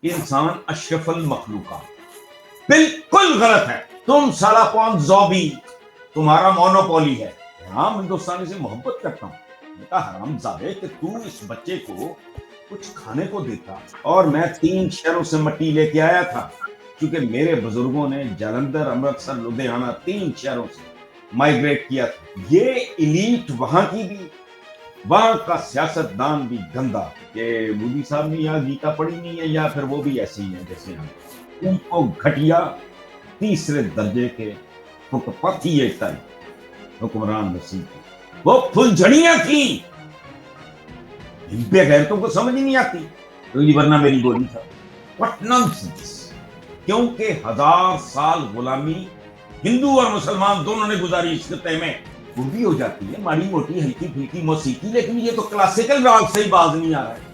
انسان اشرف المخلوقات، بالکل غلط ہے. تم سالاپون زوبی، تمہارا مونوپولی ہے. ہاں ہندوستانی سے محبت کرتا ہوں. میں کہا حرام زادے کہ تو اس بچے کو کچھ کھانے کو دیتا. اور میں 3 شہروں سے مٹی لے کے آیا تھا، کیونکہ میرے بزرگوں نے جلندھر، امرتسر، لدھیانہ 3 شہروں سے مائگریٹ کیا تھا. یہ ایلیٹ وہاں کی بھی، وہاں کا سیاست دان بھی گندا. کہ مودی صاحب نے یہاں گیتا پڑھی نہیں ہے، یا پھر وہ بھی ایسے ہی ہیں جیسے ہم. ان کو گھٹیا تیسرے درجے کے فٹ پتھی ایک حکمران نصیب کی. وہ پھلجھڑیاں تھیں، بے غیرتوں کو سمجھ ہی نہیں آتی. تو یہ ورنہ میری گولی تھا. What nonsense! کیونکہ 1000 سال غلامی ہندو اور مسلمان دونوں نے گزاری. اس خطے میں اردو ہو جاتی ہے ماڑی موٹی ہلکی پھلکی موسیقی، لیکن یہ تو کلاسیکل راگ سے ہی باز نہیں آ رہا ہے.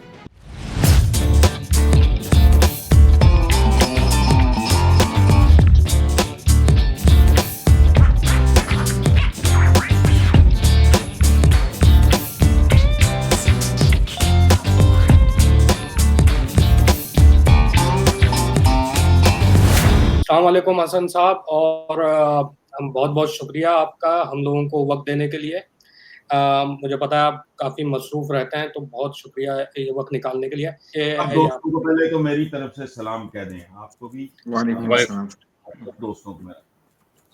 السلام علیکم حسن صاحب، اور بہت بہت شکریہ آپ کا ہم لوگوں کو وقت دینے کے لیے. مجھے پتا ہے آپ کافی مصروف رہتے ہیں، تو بہت شکریہ یہ وقت نکالنے کے لیے. اب دوستوں کو پہلے تو میری طرف سے سلام کہہ دیں. آپ کو بھی وعلیکم السلام. دوستوں کو میرا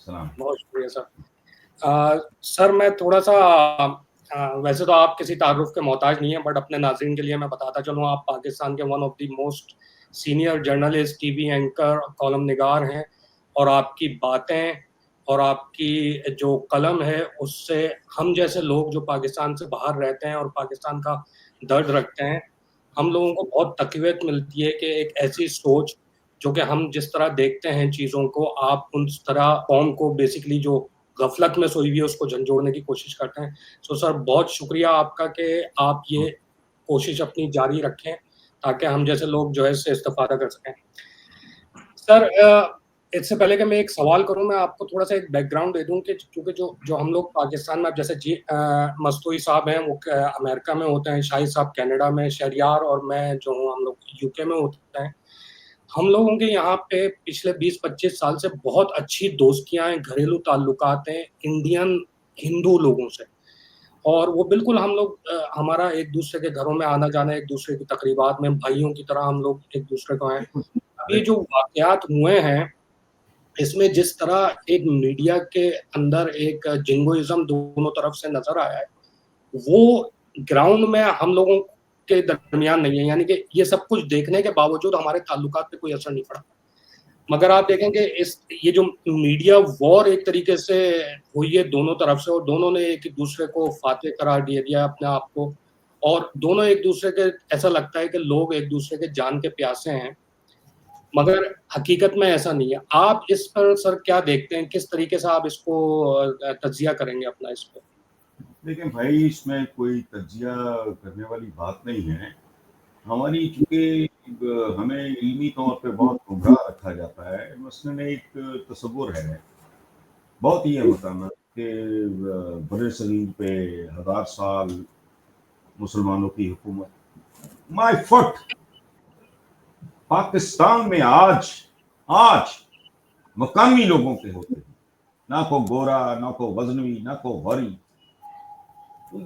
سلام. بہت شکریہ سر. سر میں تھوڑا سا ویسے تو آپ کسی تعارف کے محتاج نہیں ہیں، بٹ اپنے ناظرین کے لیے میں بتاتا چلوں، آپ پاکستان کے one of the most senior journalist, T V anchor, column نگار ہیں، اور آپ کی باتیں اور آپ کی جو قلم ہے اس سے ہم جیسے لوگ جو پاکستان سے باہر رہتے ہیں اور پاکستان کا درد رکھتے ہیں، ہم لوگوں کو بہت تقویت ملتی ہے کہ ایک ایسی سوچ جو کہ ہم جس طرح دیکھتے ہیں چیزوں کو، آپ اس طرح قوم کو بیسیکلی جو غفلت میں سوئی ہوئی ہے اس کو جھنجھوڑنے کی کوشش کرتے ہیں. سو سر بہت شکریہ آپ کا کہ آپ یہ کوشش اپنی جاری رکھیں تاکہ ہم جیسے لوگ جو ہے اس سے استفادہ کر سکیں. سر اس سے پہلے کہ میں ایک سوال کروں، میں آپ کو تھوڑا سا ایک بیک گراؤنڈ دے دوں کہ کیونکہ جو ہم لوگ پاکستان میں جیسے مستوی صاحب ہیں وہ امریکہ میں ہوتے ہیں، شاہد صاحب کینیڈا میں، شہریار اور میں جو ہوں ہم لوگ یو کے میں ہوتے ہیں. ہم لوگوں کے یہاں پہ پچھلے 20-25 سال سے بہت اچھی دوستیاں ہیں، گھریلو تعلقات ہیں انڈین ہندو لوگوں سے، اور وہ بالکل ہم لوگ ہمارا ایک دوسرے کے گھروں میں آنا جانا، ایک دوسرے کی تقریبات میں بھائیوں کی طرح ہم لوگ ایک دوسرے کو ہیں. یہ جو واقعات ہوئے ہیں اس میں جس طرح ایک میڈیا کے اندر ایک جنگوازم دونوں طرف سے نظر آیا ہے، وہ گراؤنڈ میں ہم لوگوں کے درمیان نہیں ہے. یعنی کہ یہ سب کچھ دیکھنے کے باوجود ہمارے تعلقات پہ کوئی اثر نہیں پڑا. مگر آپ دیکھیں کہ یہ جو میڈیا وار ایک طریقے سے ہوئی ہے دونوں طرف سے، اور دونوں نے ایک دوسرے کو فاتح قرار دیا اپنے آپ کو، اور دونوں ایک دوسرے کے ایسا لگتا ہے کہ لوگ ایک دوسرے کے جان کے پیاسے ہیں، مگر حقیقت میں ایسا نہیں ہے. آپ اس پر سر کیا دیکھتے ہیں؟ کس طریقے سے آپ اس کو تجزیہ کریں گے اپنا اس پہ؟ لیکن بھائی اس میں کوئی تجزیہ کرنے والی بات نہیں ہے. ہماری چونکہ ہمیں علمی طور پہ بہت گمراہ رکھا جاتا ہے. مثلاً ایک تصور ہے بہت ہی متانا کہ برِ صغیر پہ 1000 سال مسلمانوں کی حکومت. مائی فٹ پاکستان میں آج مقامی لوگوں کے ہوتے ہیں، نہ کو گورا، نہ کو غزنوی، نہ کو غوری.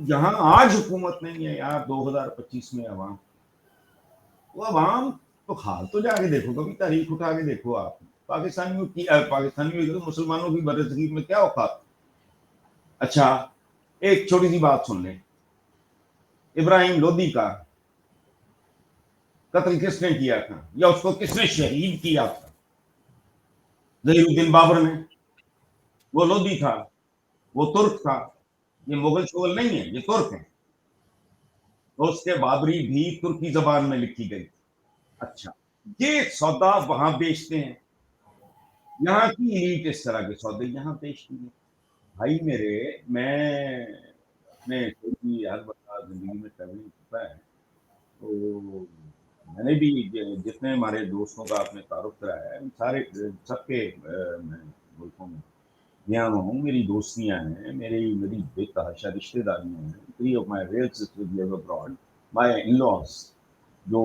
یہاں آج حکومت نہیں ہے یار 2025 میں. وہ عوام تو حال تو جا کے دیکھو، کبھی تاریخ اٹھا کے دیکھو. آپ پاکستانیوں کی مسلمانوں کی برِ صغیر میں کیا اوقات. اچھا ایک چھوٹی سی بات سن لیں. ابراہیم لودھی کا قتل کس نے کیا تھا، یا اس کو کس نے شہید کیا تھا؟ ظہیر الدین بابر نے. وہ لودھی تھا، وہ ترک تھا. یہ مغل شغل نہیں ہے، یہ ترک ہے. اس کے بابری بھی ترکی زبان میں لکھی گئی. اچھا یہ سودا وہاں بیچتے ہیں، یہاں کی ایلیٹ اس طرح کے سودے یہاں بیچتی ہے. بھائی میرے، میں اپنے ہر وقت زندگی میں ٹریولنگ کرتا ہے، تو میں نے بھی جتنے ہمارے دوستوں کا آپ نے تعارف کرایا ہے سارے سب کے میں ملکوں میں گیا ہوں. میری دوستیاں ہیں، میری بے تحاشا رشتے داریاں ہیں. 3 of my real sisters live abroad. My in-laws جو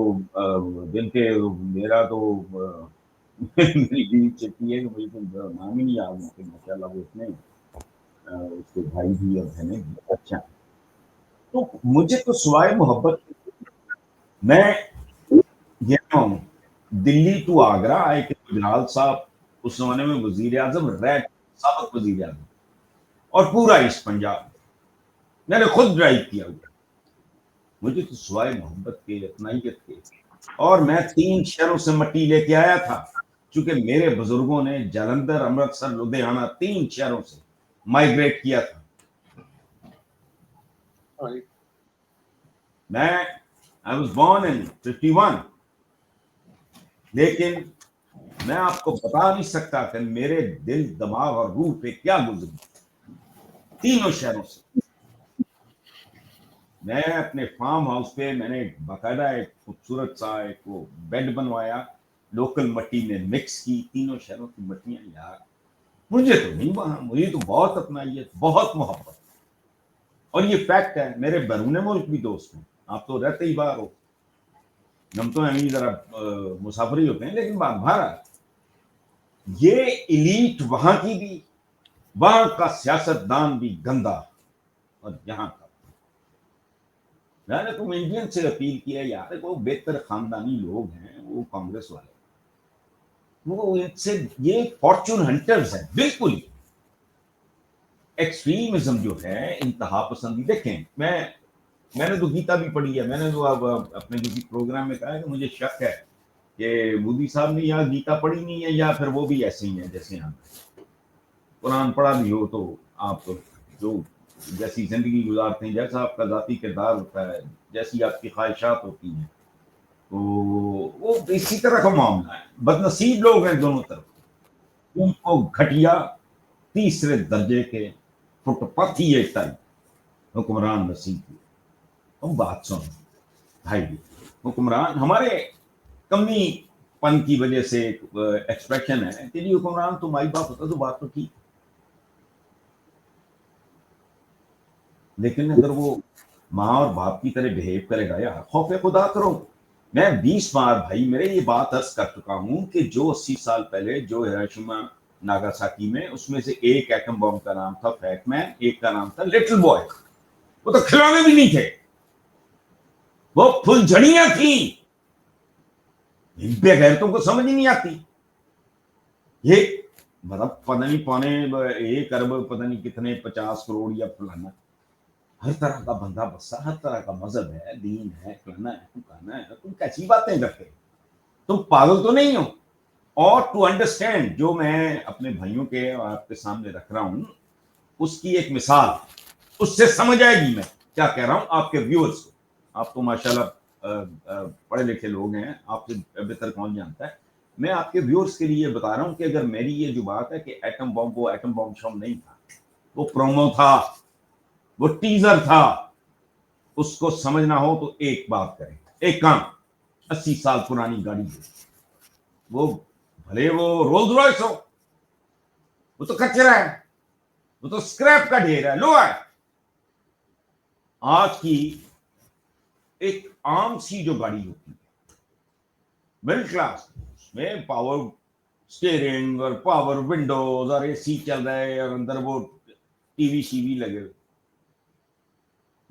جن کے میرا تو میری بیوی چیتی ہے کہ مجھے تو نام ہی نہیں یاد ہے، ماشاء اللہ وہ اتنے اس کے بھائی بھی اور بہنیں بھی اچھا. تو مجھے تو سوائے محبت میں گیا ہوں دلی ٹو آگرہ. آئے کہ گجرال صاحب اس زمانے میں وزیر اعظم رہ سابق وزیر اعظم اور پورا ایسٹ پنجاب میں نے خود ڈرائیو کیا ہوا. مجھے تو سوائے محبت کے اطمینانیت کے اور میں 3 شہروں سے مٹی لے کے آیا تھا چونکہ میرے بزرگوں نے جلندھر امرتسر لدھیانہ 3 شہروں سے مائگریٹ کیا تھا. میں I was born in 51 لیکن میں آپ کو بتا نہیں سکتا کہ میرے دل دماغ اور روح پہ کیا گزری 3 شہروں سے. میں اپنے فارم ہاؤس پہ میں نے باقاعدہ ایک خوبصورت سا ایک وہ بیڈ بنوایا لوکل مٹی میں مکس کی 3 شہروں کی مٹیاں. یار مجھے تو نہیں وہاں مجھے تو بہت اپنائیت بہت محبت اور یہ فیکٹ ہے. میرے بیرون ملک بھی دوست ہیں. آپ تو رہتے ہی باہر ہو ہم تو ہمیں ذرا مسافری ہوتے ہیں لیکن باہر یہ ایلیٹ وہاں کی بھی وہاں کا سیاست دان بھی گندا اور یہاں کا میں نے تم انڈین سے اپیل کیا یار وہ بہتر خاندانی لوگ ہیں وہ کانگریس والے وہ ان سے یہ فارچون ہنٹرز ہیں بالکل. ایکسٹریمزم جو ہے انتہا پسندی دیکھیں میں نے تو گیتا بھی پڑھی ہے. میں نے تو اب اپنے کسی پروگرام میں کہا ہے کہ مجھے شک ہے کہ مودی صاحب نے یہاں گیتا پڑھی نہیں ہے یا پھر وہ بھی ایسے ہی ہیں جیسے یہاں قرآن پڑھا بھی ہو تو آپ جو جیسی زندگی گزارتے ہیں جیسا آپ کا ذاتی کردار ہوتا ہے جیسی آپ کی خواہشات ہوتی ہیں تو وہ اسی طرح کا معاملہ ہے. بدنصیب لوگ ہیں دونوں طرف. ان کو گھٹیا تیسرے درجے کے فٹ پتھی ایک ٹائپ حکمران نصیب ہوئے. ہم بات سن بھائی حکمران ہمارے کمی پن کی وجہ سے ایکسپریشن ہے کہ جی حکمران تو مائی باپ ہوتا تو بات تو ٹھیک لیکن اگر وہ ماں اور باپ کی طرح بہیو کرے گا یا خوف خدا کرو. میں 20 بار بھائی میرے یہ بات عرض کر چکا ہوں کہ جو 80 سال پہلے جو ہیروشیما ناگاساکی میں اس میں سے ایک ایٹم بم کا نام تھا فیٹ مین ایک کا نام تھا لٹل بوائے. وہ تو کھلونے بھی نہیں تھے وہ پھل جھڑیاں تھیں. بغیرتوں کو سمجھ ہی نہیں آتی. یہ مطلب پتہ نہیں 1 ارب پتہ نہیں کتنے 50 کروڑ یا فلانا ہر طرح کا بندہ بسا ہر طرح کا مذہب ہے دین ہے فلانا ہے ٹھکانا ہے. تم کیسی باتیں کرتے تم پاگل تو نہیں ہو. اور ٹو انڈرسٹینڈ جو میں اپنے بھائیوں کے اور آپ کے سامنے رکھ رہا ہوں اس کی ایک مثال اس سے سمجھ آئے گی میں کیا کہہ رہا ہوں آپ کے ویورز کو. آپ تو ماشاءاللہ پڑھے لکھے لوگ ہیں آپ سے بہتر کون جانتا ہے. میں آپ کے ویورز کے لیے بتا رہا ہوں کہ اگر میری یہ جو بات ہے کہ ایٹم بم وہ ایٹم بم شم نہیں تھا وہ پرومو تھا وہ ٹیزر تھا اس کو سمجھنا ہو تو ایک بات کریں ایک کام 80 سال پرانی گاڑی وہ بھلے وہ رولز رائس ہو وہ تو کچرا ہے وہ تو اسکریپ کا ڈھیر ہے لو ہے. آج کی ایک عام سی جو گاڑی ہوتی ہے مڈل کلاس میں پاور اسٹیئرنگ اور پاور ونڈوز اور اے سی چل رہا ہے اور اندر وہ ٹی وی شی وی لگے.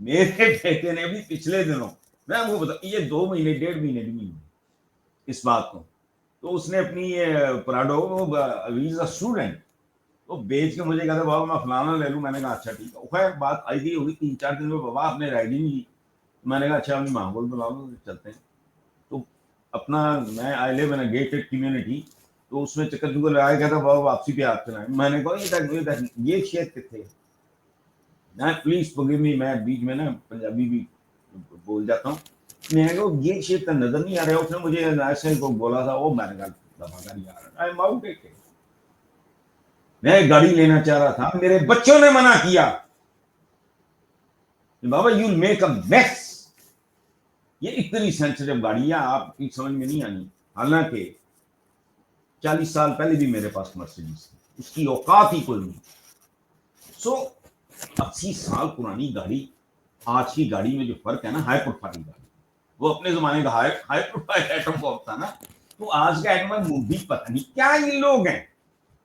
میرے بیٹے نے بھی پچھلے دنوں میں وہ بتا یہ 2 مہینے 1.5 مہینے بھی نہیں اس بات کو تو اس نے اپنی پراڈو ویز اے اسٹوڈنٹ تو بیچ کے مجھے کہتا بابا میں فلانا لے لوں. میں نے کہا اچھا ٹھیک ہے. خیر بات آئی تھی ہوگی 3-4 دن میں بابا آپ نے رائڈنگ لی. میں نے کہا اچھا اپنی ماں کو بلا لو چلتے ہیں. تو اپنا میں آئی لیو ان گیٹڈ کمیونٹی تو اس میں چکر چکر لگایا کہتا بابا واپسی پہ آپ چلائیں. میں نے کہا یہ شیئر کتنے پلیز فورگیو می میں بیچ میں نا پنجابی بھی بول جاتا ہوں. میں نے کہا یہ شیئر کا نظر نہیں آ رہا. اس نے مجھے ایسے کو بولا تھا وہ میں نے کہا میں گاڑی لینا چاہ رہا تھا میرے بچوں نے منع کیا بابا یو میک اے میس. یہ اتنی سینسیٹیو گاڑی ہے آپ کی سمجھ میں نہیں آنی. حالانکہ 40 سال پہلے بھی میرے پاس مرسیڈیز تھی اس کی اوقات ہی کوئی نہیں. سو 80 سال پرانی گاڑی آج کی گاڑی میں جو فرق ہے نا ہائی پروفائل گاڑی وہ اپنے زمانے کا ہائی پروفائل ایٹم بم تھا نا. تو آج کا ایٹم بم بھی پتہ نہیں کیا یہ لوگ ہیں.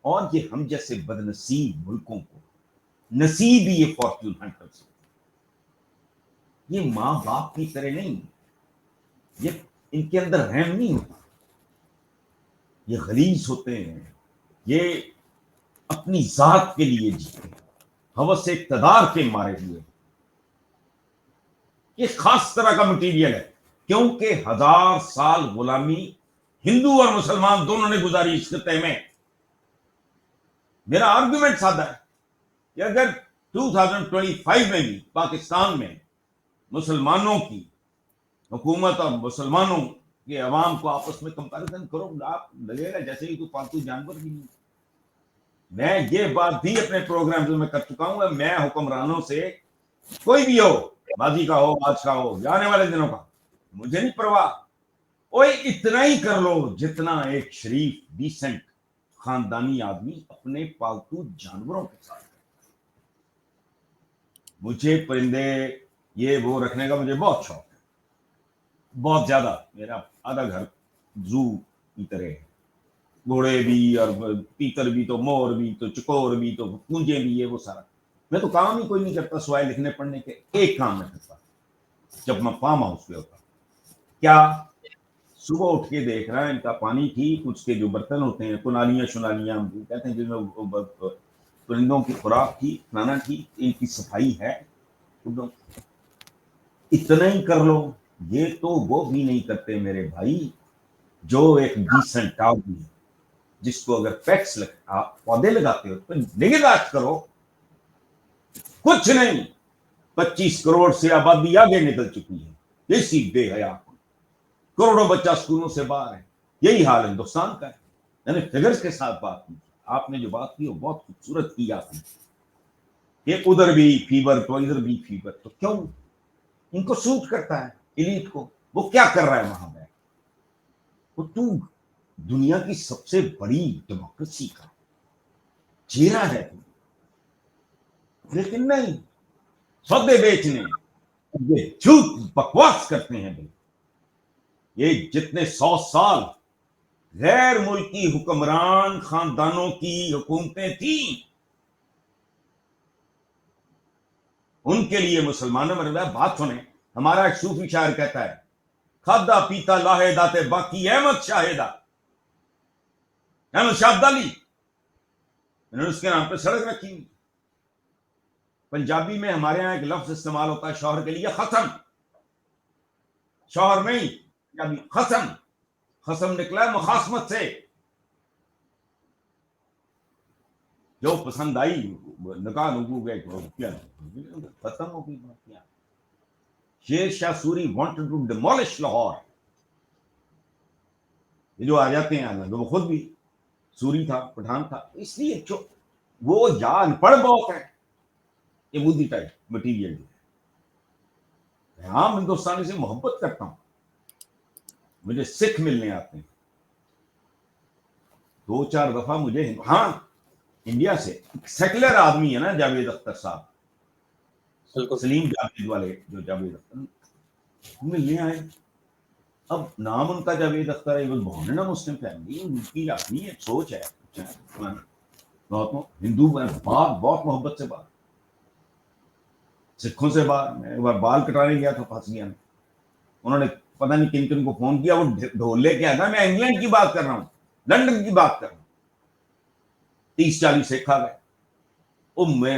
اور یہ ہم جیسے بدنصیب ملکوں کو نصیب ہی یہ فارچون ہنٹرز. یہ ماں باپ کی طرح نہیں, یہ ان کے اندر رحم نہیں ہوتا, یہ غلیظ ہوتے ہیں, یہ اپنی ذات کے لیے جیتے ہیں, ہوس اقتدار کے مارے ہوئے. یہ خاص طرح کا مٹیریل ہے, کیونکہ 1000 سال غلامی ہندو اور مسلمان دونوں نے گزاری اس خطے میں. میرا آرگومنٹ سادہ ہے کہ اگر 2025 میں بھی پاکستان میں مسلمانوں کی حکومت اور مسلمانوں کے عوام کو آپس میں کمپیریزن کرو, آپ لگے گا جیسے ہی کوئی پالتو جانور بھی نہیں. میں یہ بات بھی اپنے پروگرام میں کر چکا ہوں, میں حکمرانوں سے کوئی بھی ہو, ماضی کا ہو, آج کا ہو, آنے والے دنوں کا, مجھے نہیں پرواہ, اوے اتنا ہی کر لو جتنا ایک شریف ڈیسنٹ خاندانی آدمی اپنے پالتو جانوروں کے ساتھ. مجھے پرندے یہ وہ رکھنے کا مجھے بہت شوق ہے, بہت زیادہ. میرا آدھا گھر زو کی طرح ہے, گھوڑے بھی اور تیتر بھی, تو مور بھی, تو چکور بھی, تو پونجے بھی, یہ وہ سارا. میں تو کام ہی کوئی نہیں کرتا سوائے لکھنے پڑھنے کے. ایک کام میں کرتا جب میں فارم ہاؤس پہ ہوتا, کیا صبح اٹھ کے دیکھ رہا ہے ان کا پانی ٹھیک, اس کے جو برتن ہوتے ہیں کنالیاں شنالیاں کہتے ہیں جن میں پرندوں کی خوراک کی کھانا کی, ان کی صفائی ہے. اتنا ہی کر لو. یہ تو وہ بھی نہیں کرتے میرے بھائی جو ایک ڈیسنٹ آدمی ہے, جس کو اگر پیٹس آپ پودے لگاتے ہو تو نگہداشت کرو. کچھ نہیں, 25 کروڑ سے آبادی آگے نکل چکی ہے, اسی بے حیا, کروڑوں بچہ اسکولوں سے باہر ہے. یہی حال ہندوستان کا ہے. یعنی فگرز کے ساتھ بات کی, آپ نے جو بات کی وہ بہت خوبصورت کی آپ نے, کہ ادھر بھی فیور تو ادھر بھی فیور. تو کیوں ان کو سوٹ کرتا ہے ایلیٹ کو, وہ کیا کر رہا ہے وہاں میں, وہ تو دنیا کی سب سے بڑی ڈیموکریسی کا چہرہ ہے, لیکن نہیں, سودے بیچنے یہ جھوٹ بکواس کرتے ہیں. بھائی یہ جتنے 100 سال غیر ملکی حکمران خاندانوں کی حکومتیں تھیں, ان کے لیے مسلمانوں میں بات سنیں. ہمارا ایک صوفی شاعر کہتا ہے, کھادا پیتا لاہدہ تے باقی احمد شاہدہ. احمد شاہ عبدالی انہوں نے اس کے نام پہ سڑک رکھی. پنجابی میں ہمارے یہاں ایک لفظ استعمال ہوتا ہے شوہر کے لیے, ختم. شوہر نہیں, پنجابی ختم. ختم نکلا ہے مخاصمت سے, جو پسند آئی نکاح نکو گئے ختم ہو گئی. Sher Shah Suri wanted to demolish Lahore. یہ جو آ جاتے ہیں وہ خود بھی سوری تھا, پٹھان تھا, اس لیے وہ یا ان پڑھ بہت ہے, یہ مودی ٹائپ مٹیریل. عام ہندوستانی سے محبت کرتا ہوں, مجھے سکھ ملنے آتے ہیں 2-4 دفعہ مجھے. ہاں انڈیا سے سیکولر آدمی ہے نا جاوید اختر صاحب, سلیم جاوید والے, جو جاوید اختر ملنے آئے. اب نام ان کا جاوید اختر ہے, بہت نا مسلم فیملی, ان کی اپنی ایک سوچ ہے. ہندو بہت محبت سے بات, سکھوں سے بات. میں ایک بار بال کٹانے گیا تھا پھنس گیا, انہوں نے پتہ نہیں کن کن کو فون کیا, وہ ڈھول لے کے آتا, میں انگلینڈ کی بات کر رہا ہوں, لندن کی بات کر رہا ہوں. 30-40 سکھ آ گئے.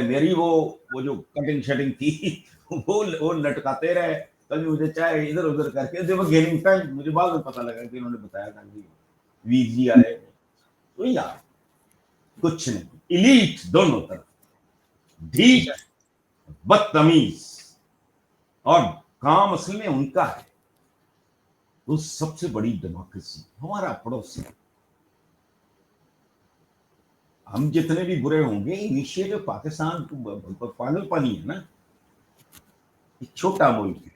میری وہ جو کٹنگ شٹنگ تھی وہ لٹکاتے رہے. کبھی مجھے چاہے ادھر ادھر کر کے گیمنگ ٹائم, مجھے بعد میں پتا لگا کہ انہوں نے بتایا تھا کہ ویر جی آئے. تو یار کچھ نہیں, ایلیٹ دونوں طرف, ڈھیٹ بدتمیز, اور کام اصل میں ان کا ہے. وہ سب سے بڑی ڈیموکریسی ہمارا پڑوسی. ہم جتنے بھی برے ہوں گے, انیشیٹو پاکستان پاگل پانی ہے نا, ایک چھوٹا ملک ہے.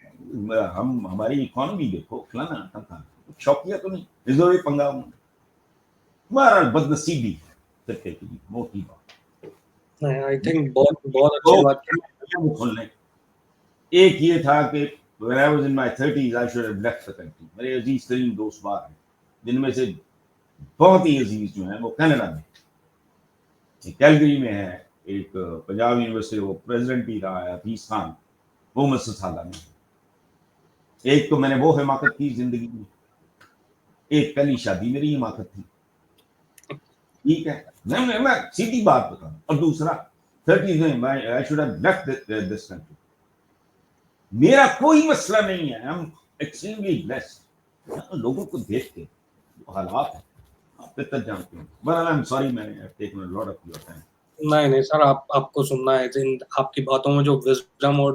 ہماری اکانومی دیکھو, فلانا ٹمکانا, شوقیہ تو نہیں, ریزرو پنگا ہمارا بدنصیبی ہے. موٹی بات آئی تھنک بہت اچھی بات. ایک یہ تھا کہ when I was in my 30s I should have left the country. میرے عزیز ترین دوست بار ہیں جن میں سے بہت ہی عزیز جو ہیں وہ کینیڈا میں، ایک کیلگری میں ہے، ایک پنجاب یونیورسٹی وہ پریزیڈنٹ بھی رہا ہے حفیظ خان، وہ مسجد سالہ میں، ایک تو میں نے وہ حماقت کی زندگی میں، ایک پہلی شادی میری حماقت تھی، ٹھیک ہے، میں سیدھی بات بتاؤں، اور دوسرا 30s میں I should have left this country. میرا کوئی مسئلہ نہیں ہے، ہم ایکسٹریملی بلیسڈ، لوگوں کو دیکھ کے حالات ہیں آپ بہتر جانتے ہیں، بہرحال I'm sorry میں نے taken a lot of your time. نہیں سر، آپ کو سننا ہے، آپ کی باتوں میں جو وزڈم اور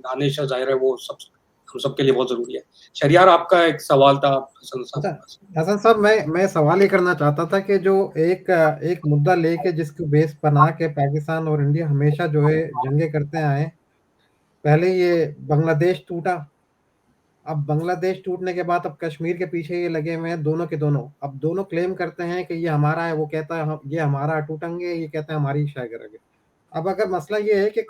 دانش ظاہر ہے وہ سب ہم سب کے لیے بہت ضروری ہے. شہریار آپ کا ایک سوال تھا حسن صاحب. حسن صاحب میں سوال یہ کرنا چاہتا تھا کہ جو ایک مدعا لے کے جس کو بیس بنا کے پاکستان اور انڈیا ہمیشہ جو ہے جنگیں کرتے آئے، پہلے یہ بنگلہ دیش ٹوٹا، اب بنگلہ دیش ٹوٹنے کے بعد اب کشمیر کے پیچھے یہ لگے ہوئے ہیں دونوں کے دونوں، اب دونوں کلیم کرتے ہیں کہ یہ ہمارا ہے، وہ کہتا ہے یہ ہمارا، ٹوٹیں گے، یہ کہتے ہیں ہماری شاہ کریں گے. اب اگر مسئلہ یہ ہے کہ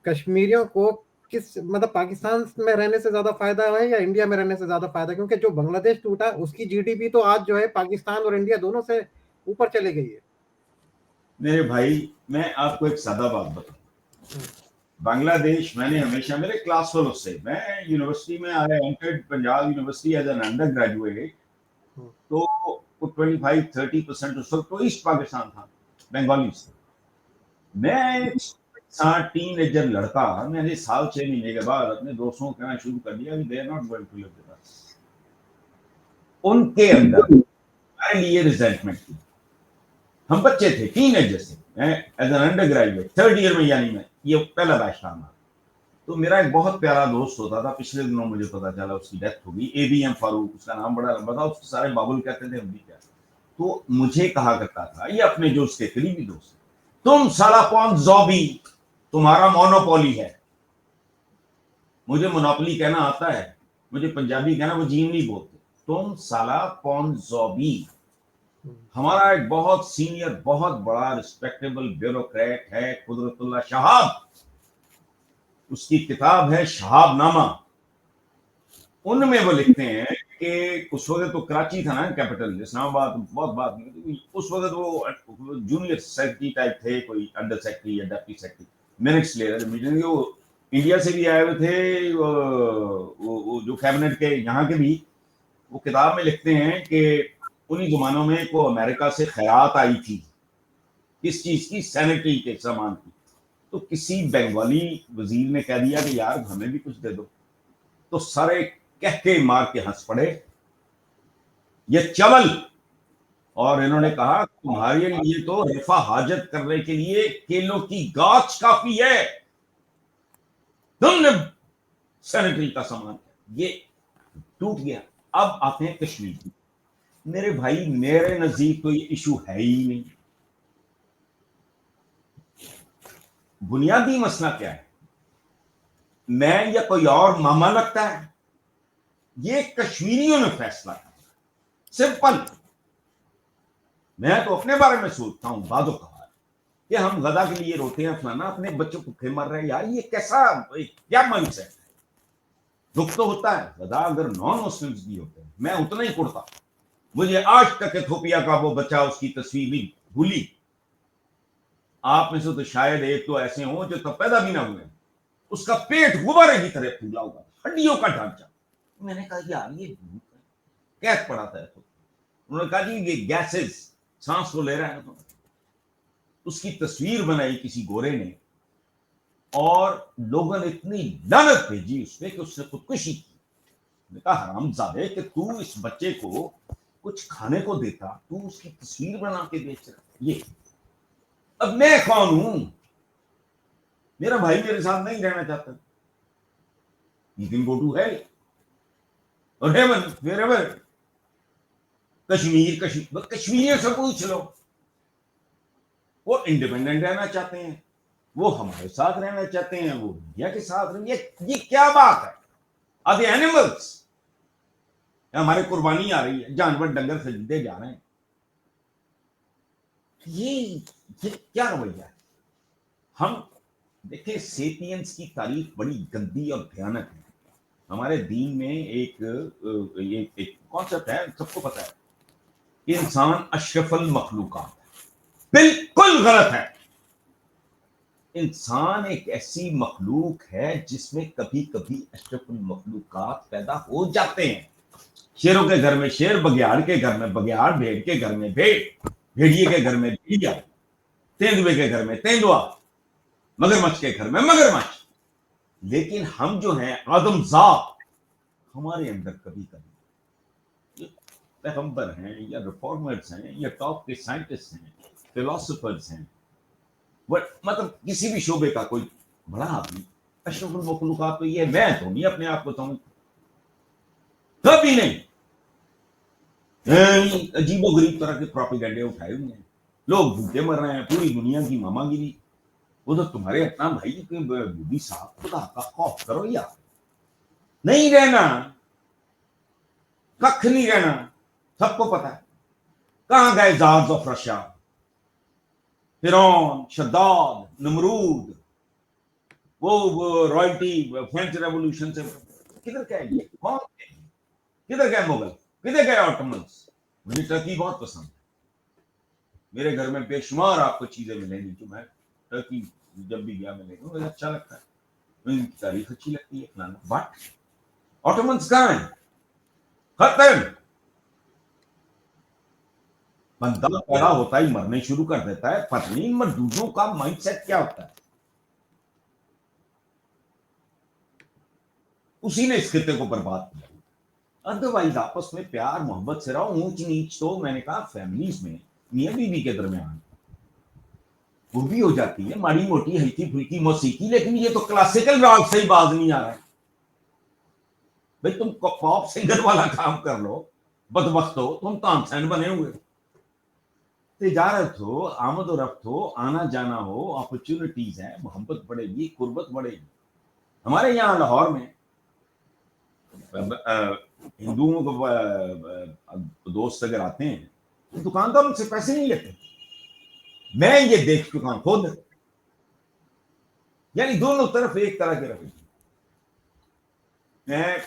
کشمیریوں کو کس مطلب پاکستان میں رہنے سے زیادہ فائدہ ہے یا انڈیا میں رہنے سے زیادہ فائدہ، کیونکہ جو بنگلہ دیش ٹوٹا اس کی جی ڈی پی تو آج جو ہے پاکستان اور انڈیا دونوں سے اوپر چلے گئی ہے. میرے بھائی میں آپ کو ایک سادہ بات بتاؤں، بنگلہ دیش میں نے ہمیشہ میرے کلاس فیلو سے، میں یونیورسٹی میں I entered Punjab university as an under graduate, تو 25-30% اس وقت تو ایسٹ پاکستان تھا بنگالی سے. میں ٹین ایجر لڑکا، میں نے سال 6 مہینے کے بعد اپنے دوستوں کو کہنا شروع کر دیا کہ they are not going to live with us. ان کے اندر ہمارے لیے ریزنٹمنٹ تھی، ہم بچے تھے، ٹین ایجر سے، میں as an under graduate 3rd year میں، یعنی میں یہ پہلا بیچ تھا ہمارا. تو میرا ایک بہت پیارا دوست ہوتا تھا، پچھلے دنوں مجھے پتا چلا اس کی ڈیتھ ہو گئی، ABM فاروق، اس کا نام بڑا لمبا تھا، اس کو سارے بابل کہتے تھے، ہم بھی کیا. تو مجھے کہا کرتا تھا، یہ اپنے جو اس کے قریبی دوست، تم سالا پون زوبی، تمہارا مونوپولی ہے. مجھے مونوپولی کہنا آتا ہے، مجھے پنجابی کہنا وہ جیم نہیں بولتے. تم سالا پون زوبی. ہمارا ایک بہت سینئر، بہت بڑا ریسپیکٹیبل بیوروکریٹ ہے قدرت اللہ شہاب، اس کی کتاب ہے شہاب نامہ. ان میں وہ لکھتے ہیں کہ اس وقت تو کراچی تھا نا کیپٹل، اسلام آباد بہت بات نہیں تھی، اس وقت وہ جونیئر سیکرٹری ٹائپ تھے، کوئی انڈر سیکرٹری یا ڈپٹی سیکرٹری، منٹس لے رہے تھے. وہ انڈیا سے بھی آئے ہوئے تھے، وہ جو کیبنٹ کے یہاں کے بھی. وہ کتاب میں لکھتے ہیں کہ انہی زمانوں میں کو امریکہ سے خیرات آئی تھی، کس چیز کی؟ سینیٹری کے سامان کی. تو کسی بنگالی وزیر نے کہہ دیا کہ یار ہمیں بھی کچھ دے دو، تو سارے کہہ کے مار کے ہنس پڑے، یہ چول. اور انہوں نے کہا تمہارے لیے تو رفع حاجت کرنے کے لیے کیلوں کی گاچھ کافی ہے، تم نے سینیٹری کا سامان. یہ ٹوٹ گیا. اب آتے ہیں کشمیر کی. میرے بھائی میرے نزدیک تو یہ ایشو ہے ہی نہیں. بنیادی مسئلہ کیا ہے؟ میں یا کوئی اور ماما لگتا ہے؟ یہ کشمیریوں نے فیصلہ کیا، سمپل. میں تو اپنے بارے میں سوچتا ہوں بعض اوقات کہ ہم غذا کے لیے روتے ہیں فلانا، اپنے بچوں بھوکے مر رہے ہیں، یار یہ کیسا کیا مائنڈ سیٹ ہے؟ دکھ تو ہوتا ہے، غذا اگر نان مسلمز بھی ہوتے ہیں میں اتنا ہی کرتا. مجھے آج تک ایتھوپیا کا وہ بچہ، اس کی تصویر نہیں بھولی. آپ میں سے تو شاید ایک تو ایسے ہوں جو تب پیدا بھی نہ ہوئے، اس کا پیٹ غبارے کی طرح پھولا ہوگا، ہڈیوں کا ڈھانچہ. میں نے کہا یار یہ قید پڑا تھا. انہوں نے کہا جی یہ گیسز سانس کو لے رہا ہے. اس کی تصویر بنائی کسی گورے نے، اور لوگوں نے اتنی لعنت بھیجی اس پہ کہ اس نے خودکشی کی. میں نے کہا حرام زادے کہ تو اس بچے کو کچھ کھانے کو دیتا، تو اس کی تصویر بنا کے بیچ رہا. یہ اب میں کون ہوں؟ میرا بھائی میرے ساتھ نہیں رہنا چاہتا. You can go to hell or heaven, wherever. Kashmir سے پوچھ لو، وہ انڈیپینڈنٹ رہنا چاہتے ہیں، وہ ہمارے ساتھ رہنا چاہتے ہیں، وہ انڈیا کے ساتھ رہنا. یہ کیا بات ہے؟ Are the animals? ہمارے قربانی آ رہی ہے، جانور ڈنگر خریدے جا رہے ہیں. یہ کیا رویہ ہے؟ ہم دیکھیں سیپینس کی تاریخ بڑی گندی اور بھیانک ہے. ہمارے دین میں ایک کانسیپٹ ہے, سب کو پتا ہے کہ انسان اشرف المخلوقات ہے. بالکل غلط ہے. انسان ایک ایسی مخلوق ہے جس میں کبھی کبھی اشرف المخلوقات پیدا ہو جاتے ہیں. شیروں کے گھر میں شیر, بگیاڑ کے گھر میں بگیاڑ, بھیڑ کے گھر میں بھیڑ, بھیڑیے کے گھر میں بھیڑیا, تیندوے کے گھر میں تیندوا, مگرمچھ کے گھر میں مگرمچھ. لیکن ہم جو ہیں آدم ذات, ہمارے اندر کبھی کبھی پیغمبر ہیں یا ریفارمرز ہیں یا ٹاپ کے سائنٹسٹ ہیں, فلاسفرز ہیں, مطلب کسی بھی شعبے کا کوئی بڑا آدمی اشرف المخلوقات تو یہ ہے. میں تو نہیں اپنے آپ کو سمجھ, کبھی نہیں. عجیب و غریب طرح کے پروپیگنڈے اٹھائے ہوئے ہیں, لوگ بھوکے مر رہے ہیں, پوری دنیا کی ماما گیری. ادھر تمہارے اتنا بھائی بوبی صاحب, خدا کا خوف کرو یار. نہیں رہنا, ککھ نہیں رہنا. سب کو پتا ہے کہاں گئے زارز آف رشیا, فرعون, شداد, نمرود, وہ رائلٹی فرینچ ریولوشن سے کدھر گئے یہ, کون گئے, کدھر گئے مغل, کدھر گئے آٹومنس. مجھے ٹرکی بہت پسند ہے. میرے گھر میں بے شمار آپ کو چیزیں ملیں گی جو میں ٹرکی جب بھی گیا ملے گا, مجھے اچھا لگتا ہے, ان کی تاریخ اچھی لگتی ہے فلانا. بٹ آٹومنس کہاں ہیں, ختم. بندہ پیدا ہوتا ہی مرنے شروع کر دیتا ہے. پتہ نہیں مردودوں کا مائنڈ سیٹ کیا ہوتا ہے. اسی نے اس خطے کو برباد کیا. ادروائز آپس میں پیار محبت سے رہو. اونچ نیچ تو میں نے کہا فیملیز میں میاں بیوی کے درمیان وہ بھی ہو جاتی ہے, ماڑی موٹی ہلکی پھلکی موسیقی, لیکن یہ تو کلاسیکل راگ سے ہی باز نہیں آ رہا ہے. بھائی تم پاپ سنگر والا کام کر لو, بدبخت ہو تم, تانسین بنے ہوئے. تجارت ہو, آمد و رفت ہو, آنا جانا ہو, اپرچونٹیز ہیں, محبت بڑھے گی, قربت بڑھے گی. ہمارے یہاں لاہور میں ہندوؤں کو دوست اگر آتے ہیں تو دکاندار ان سے پیسے نہیں لیتے. میں یہ دیکھ چکا ہوں خود, یعنی دونوں طرف ایک طرح کے رویے. میں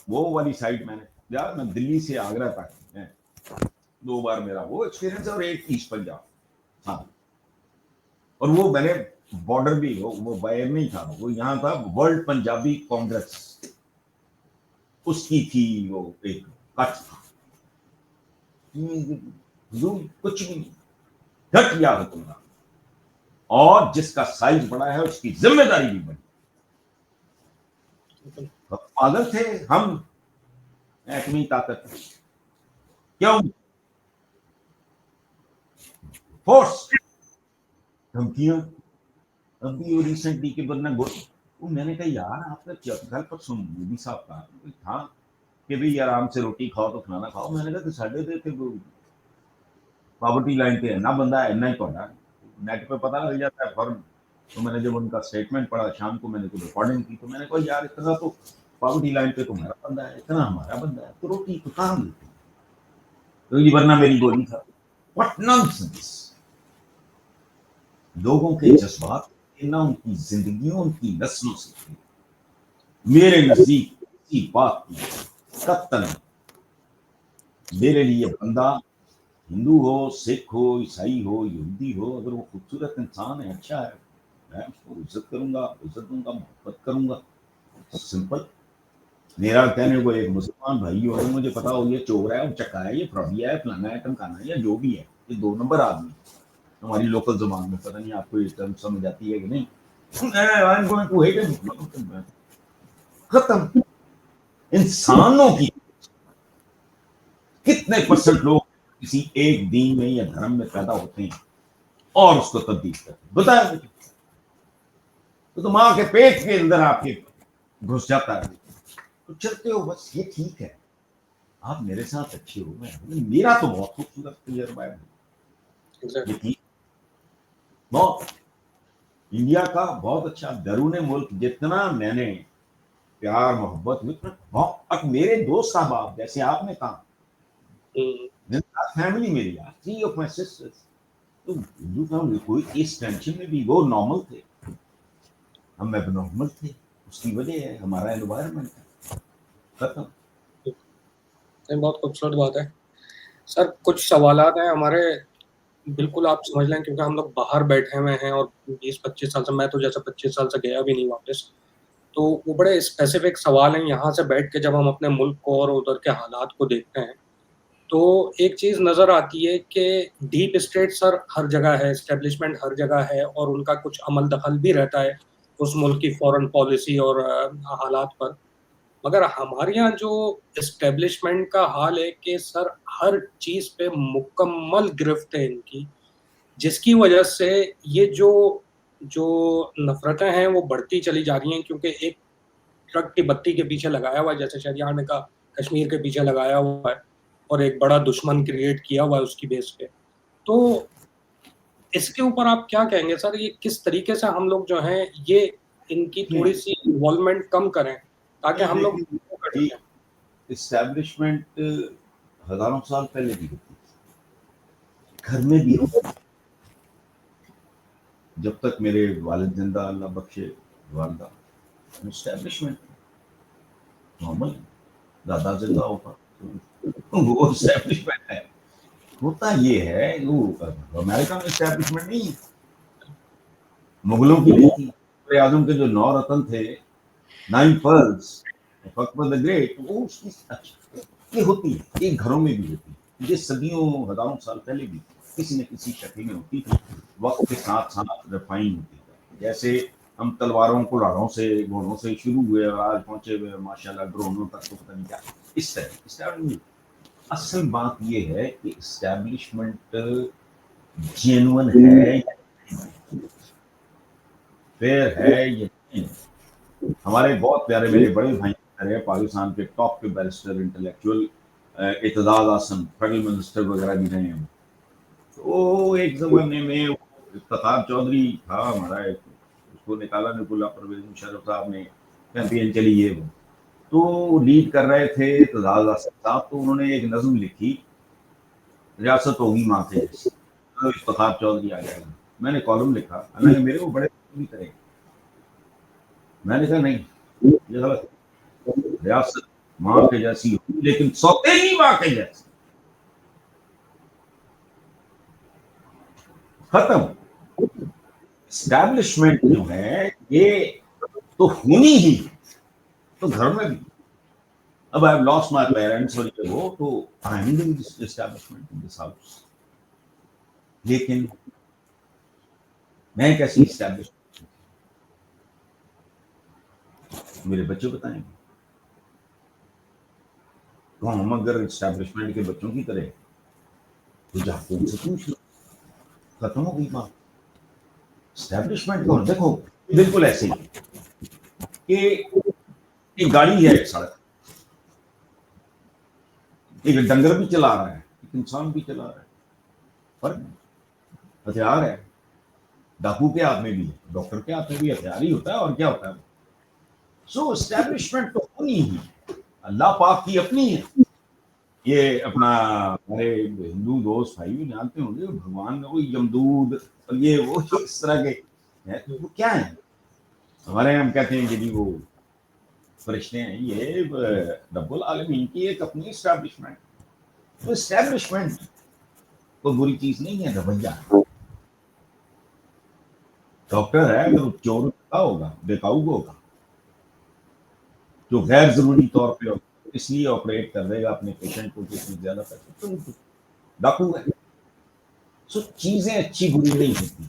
وہ والی سائڈ میں نے یار, میں دلی سے آگرہ تک 2 بار میرا وہ ایکسپیرینس ہے, اور ایک ایسٹ پنجاب. ہاں, اور وہ میں نے بارڈر بھی وہ باہر نہیں تھا, وہ یہاں تھا ورلڈ پنجابی کانگریس, اس کی تھی وہ ایک کٹ تھا. کچھ بھی گھٹیا حکمران, اور جس کا سائز بڑا ہے اس کی ذمہ داری بھی بڑی. پاگل تھے ہم, ایٹمی طاقت کیوں, فورس, دھمکیاں. ابھی ریسنٹلی کے بندہ میں نے کہا یار آپ کا گھر پر سن بھی صاحب کا تھا کہ بھائی آرام سے روٹی کھاؤ تو کھانا کھاؤ. میں نے کہا کہ ساڈے تے پاورٹی لائن پہ نہ بندہ ہے, نہ ہی پڑھا, نیٹ پہ پتہ لگ جاتا ہے فوراً. تو میں نے جب ان کا اسٹیٹمنٹ پڑھا شام کو, میں نے کوئی ریکارڈنگ کی, تو میں نے کہا یار اتنا تو پاورٹی لائن پہ تمہارا بندہ ہے, اتنا ہمارا بندہ ہے, تو روٹی تو کہاں ملتی, تو یہ ورنہ میری گولی تھا. What nonsense. لوگوں کے جذبات نہ ان کی زندگیوں, ان کی نسلوں سے. میرے نزدیک اسی بات کی قطعاً میرے لیے بندہ ہندو ہو, سکھ ہو, عیسائی ہو, یہودی ہو, اگر وہ خوبصورت انسان ہے, اچھا ہے, میں اس کو عزت کروں گا, عزت دوں گا, محبت کروں گا. سمپل. میرا کہنے کو ایک مسلمان بھائی ہو, مجھے پتا ہو یہ چور ہے, چکا ہے, یہ فراڈیا ہے, فلانا ہے, ٹمکانا ہے, یا جو بھی ہے, یہ 2 نمبر آدمی. ہماری لوکل زبان میں پتہ نہیں آپ کو یہ ٹرم سمجھ آتی ہے کہ نہیں. ختم. انسانوں کی کتنے پرسنٹ لوگ کسی ایک دین میں یا دھرم میں پیدا ہوتے ہیں اور اس کو تبدیل کرتے ہیں, بتایا تو ماں کے پیٹ کے اندر آپ کے گھس جاتا ہے, تو چلتے ہو بس, یہ ٹھیک ہے, آپ میرے ساتھ اچھے ہو, میرا تو بہت خوبصورت تجربہ ہے. یہ ٹھیک بہت, انڈیا کا بہت اچھا. بیرون ملک جتنا میں نے پیار محبت اب میرے دوست احباب جیسے آپ نے کہا, فیملی میری 3 of my sisters, تو ہندو فیملی کوئی اس ٹینشن میں بھی وہ نارمل تھے, ہم اب نارمل تھے. اس کی وجہ ہے ہمارا انوائرمنٹ ہے. ختم. بہت خوبصورت بات ہے سر. کچھ سوالات ہیں ہمارے, بالکل آپ سمجھ لیں, کیونکہ ہم لوگ باہر بیٹھے ہوئے ہیں اور 20-25 سال سے, میں تو جیسے 25 سال سے گیا بھی نہیں واپس, تو وہ بڑے اسپیسیفک سوال ہیں. یہاں سے بیٹھ کے جب ہم اپنے ملک کو اور ادھر کے حالات کو دیکھتے ہیں تو ایک چیز نظر آتی ہے کہ ڈیپ اسٹیٹ سر ہر جگہ ہے, اسٹیبلشمنٹ ہر جگہ ہے, اور ان کا کچھ عمل دخل بھی رہتا ہے اس ملک کی فورن پالیسی اور حالات پر. مگر ہمارے یہاں جو اسٹیبلشمنٹ کا حال ہے کہ سر ہر چیز پہ مکمل گرفت ہے ان کی, جس کی وجہ سے یہ جو نفرتیں ہیں وہ بڑھتی چلی جا رہی ہیں, کیونکہ ایک ٹرک کی بتی کے پیچھے لگایا ہوا ہے, جیسے شریعہ نے کہا کشمیر کے پیچھے لگایا ہوا ہے, اور ایک بڑا دشمن کریٹ کیا ہوا ہے اس کی بیس پہ. تو اس کے اوپر آپ کیا کہیں گے سر, یہ کس طریقے سے ہم لوگ جو ہیں یہ ان کی تھوڑی سی انوالومنٹ کم کریں تاکہ ہم لوگ اسٹیبلشمنٹ ہزاروں سال پہلے بھی ہوتی تھی, گھر میں بھی ہوتی. جب تک میرے والد زندہ, اللہ بخشے والدہ, اسٹیبلشمنٹ نارمل, دادا زندہ ہوگا وہ اسٹیبلشمنٹ ہے. ہوتا یہ ہے وہ امریکہ میں اسٹیبلشمنٹ نہیں ہے, مغلوں کی نہیں تھی. اعظم کے جو 9 رتن تھے, 9 pearls, اکبر the گریٹ, وہ یہ ہوتی ہے, یہ گھروں میں بھی ہوتی ہے, یہ صدیوں ہزاروں سال پہلے بھی کسی نہ کسی شکل میں ہوتی تھی, وقت کے ساتھ ساتھ ریفائن ہوتی ہے. جیسے ہم تلواروں کو راڑوں سے گھوڑوں سے شروع ہوئے اور آج پہنچے ہوئے ماشاءاللہ ڈرونوں تک, تو پتہ نہیں کیا. اس طرح اصل بات یہ ہے کہ اسٹیبلشمنٹ جینون ہے, فیئر ہے یا نہیں. ہمارے بہت پیارے میرے بڑے بھائی پاکستان کے ٹاپ کے barrister, intellectual, Aitzaz Ahsan federal minister وغیرہ بھی رہے ہیں. تو ایک زمانے میں افتخار چودھری تھا ہمارا, اس کو نکالا نکلا پرویز مشرف صاحب نے, کیمپین چلی ہے, وہ تو لیڈ کر رہے تھے اعتزاز احسن صاحب. تو انہوں نے ایک نظم لکھی, ریاست ہوگی ماں کے جیسی, افتخار چودھری آ جائے گا. میں نے کالم لکھا, حالانکہ میرے کو بڑے بھی کرے, میں نے کہا نہیں یہ غلط, ریاست ماں کے جیسی ہوگی لیکن سوتیلی ماں کے جیسی. ختم. اسٹیبلشمنٹ جو ہے یہ تو ہونی ہی, تو گھر میں بھی. اب I have lost my parents اور یہ وہ, تو I am in this establishment in this house. لیکن میں کیسی اسٹیبلشمنٹ, میرے بچے بتائیں گے. تو ہم اگر اسٹیبلشمنٹ کے بچوں کی طرح تو جا کے ان سے پوچھ لو, ختم ہو گئی بات. اسٹیبلشمنٹ کو دیکھو بالکل ایسے ہی کہ ایک گاڑی ہے, ایک سڑک, ایک ڈنگر بھی چلا رہا ہے, ایک انسان بھی چلا رہا ہے, فرق نہیں. ہتھیار ہے, ڈاکو کے ہاتھ میں بھی ہے, ڈاکٹر کے ہاتھ میں بھی ہتھیار ہی ہوتا ہے, اور کیا ہوتا ہے. سو اسٹیبلشمنٹ تو ہونی ہی, اللہ پاک کی اپنی ہے. یہ اپنا ہمارے ہندو دوست بھائی بھی جانتے ہوں گے, بھگوان وہ یمدود اور یہ وہ اس طرح کے وہ کیا ہیں, ہمارے ہم کہتے ہیں کہ جی وہ فرشتے ہیں. یہ رب العالمین کی ایک اپنی اسٹیبلشمنٹ. تو اسٹیبلشمنٹ کوئی بری چیز نہیں ہے, رویہ. ڈاکٹر ہے, اگر چور ہوگا, بےقاؤ ہوگا, جو غیر ضروری طور پہ اس لیے آپریٹ کر دے گا اپنے پیشنٹ کو جس میں زیادہ پیسے, تو ڈاکو ہے. سو چیزیں اچھی بری نہیں ہوتی.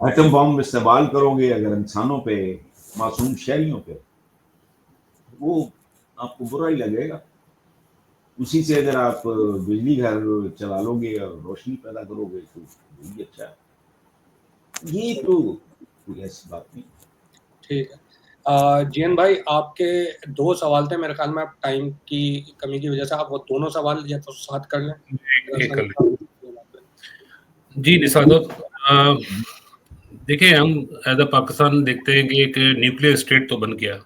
ایٹم بم استعمال کرو گے اگر انسانوں پہ, معصوم شہریوں پہ, وہ آپ کو برا ہی لگے گا. اسی سے اگر آپ بجلی گھر چلا لو گے اور روشنی پیدا کرو گے تو بھی اچھا ہے. یہ تو کوئی ایسی بات نہیں. ٹھیک ہے. جین بھائی, آپ کے 2 سوال تھے میرے خیال میں, آپ ٹائم کی کمی کی وجہ سے آپ وہ دونوں سوال یا تو ساتھ کر لیں. جی نثار صاحب, دیکھیں ہم ایز اے پاکستان دیکھتے ہیں کہ ایک نیوکلیر اسٹیٹ تو بن گیا,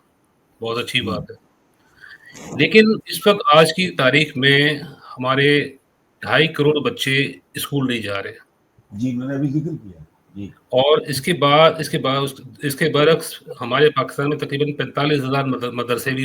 بہت اچھی بات ہے, لیکن اس وقت آج کی تاریخ میں ہمارے 2.5 کروڑ بچے اسکول نہیں جا رہے. جی میں نے ابھی ذکر کیا. جی. اور اس کے برعکس ہمارے پاکستان میں تقریباً 45,000 مدرسے بھی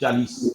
40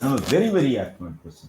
I'm a very very affluent person.